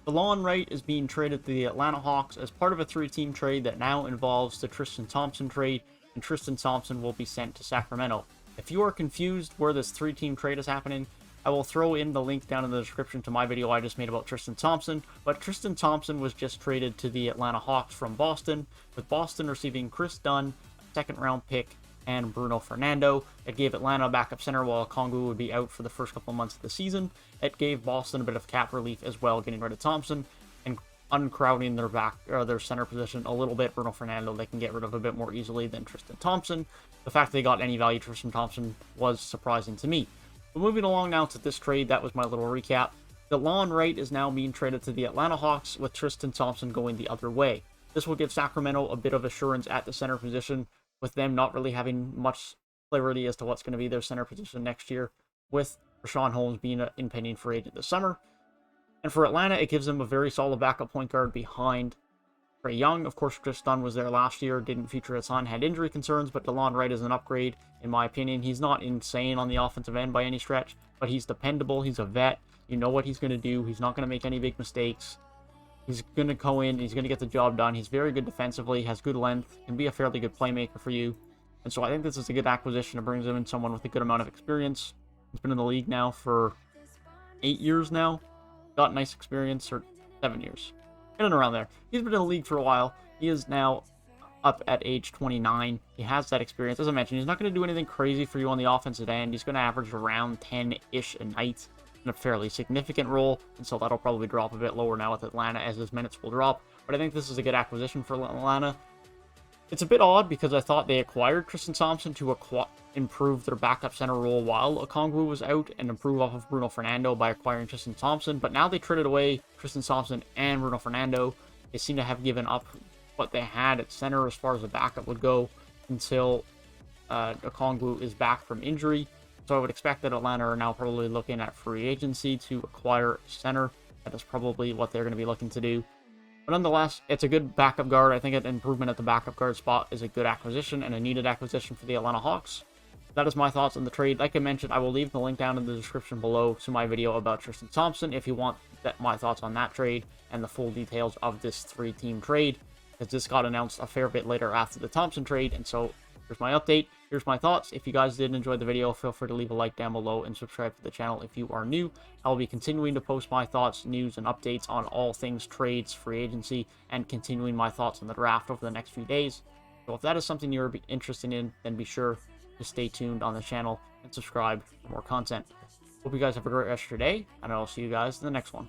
Delon Wright is being traded to the Atlanta Hawks as part of a three-team trade that now involves the Tristan Thompson trade, and Tristan Thompson will be sent to Sacramento. If you are confused where this three-team trade is happening, I will throw in the link down in the description to my video I just made about Tristan Thompson, but Tristan Thompson was just traded to the Atlanta Hawks from Boston, with Boston receiving Kris Dunn, a second-round pick, and Bruno Fernando. It gave Atlanta a backup center while Okongwu would be out for the first couple of months of the season. It gave Boston a bit of cap relief as well, getting rid of Thompson and uncrowding their center position a little bit. Bruno Fernando they can get rid of a bit more easily than Tristan Thompson. The fact they got any value Tristan Thompson was surprising to me. But moving along now to this trade, that was my little recap. Delon Wright is now being traded to the Atlanta Hawks, with Tristan Thompson going the other way. This will give Sacramento a bit of assurance at the center position, with them not really having much clarity as to what's going to be their center position next year, with Richaun Holmes being an impending free agent this summer. And for Atlanta, it gives them a very solid backup point guard behind Trae Young. Of course, Kris Dunn was there last year, didn't feature a ton, had injury concerns, but Delon Wright is an upgrade, in my opinion. He's not insane on the offensive end by any stretch, but he's dependable, he's a vet, you know what he's going to do, he's not going to make any big mistakes. He's going to go in, he's going to get the job done. He's very good defensively, has good length, can be a fairly good playmaker for you. And so I think this is a good acquisition. It brings him in someone with a good amount of experience. He's been in the league now for 8 years now. Got nice experience, or 7 years. In and around there. He's been in the league for a while. He is now up at age 29. He has that experience. As I mentioned, he's not going to do anything crazy for you on the offensive end. He's going to average around 10-ish a night, in a fairly significant role, and so that'll probably drop a bit lower now with Atlanta as his minutes will drop. But I think this is a good acquisition for Atlanta. It's a bit odd because I thought they acquired Tristan Thompson to improve their backup center role while Okongwu was out and improve off of Bruno Fernando by acquiring Tristan Thompson. But now they traded away Tristan Thompson and Bruno Fernando. They seem to have given up what they had at center as far as the backup would go until Okongwu is back from injury. So I would expect that Atlanta are now probably looking at free agency to acquire center. That is probably what they're going to be looking to do. But nonetheless, it's a good backup guard. I think an improvement at the backup guard spot is a good acquisition and a needed acquisition for the Atlanta Hawks. That is my thoughts on the trade. Like I mentioned, I will leave the link down in the description below to my video about Tristan Thompson if you want my thoughts on that trade and the full details of this three-team trade, because this got announced a fair bit later after the Thompson trade. And so here's my update. Here's my thoughts. If you guys did enjoy the video, feel free to leave a like down below and subscribe to the channel if you are new. I will be continuing to post my thoughts, news, and updates on all things trades, free agency, and continuing my thoughts on the draft over the next few days. So if that is something you're interested in, then be sure to stay tuned on the channel and subscribe for more content. Hope you guys have a great rest of your day, and I'll see you guys in the next one.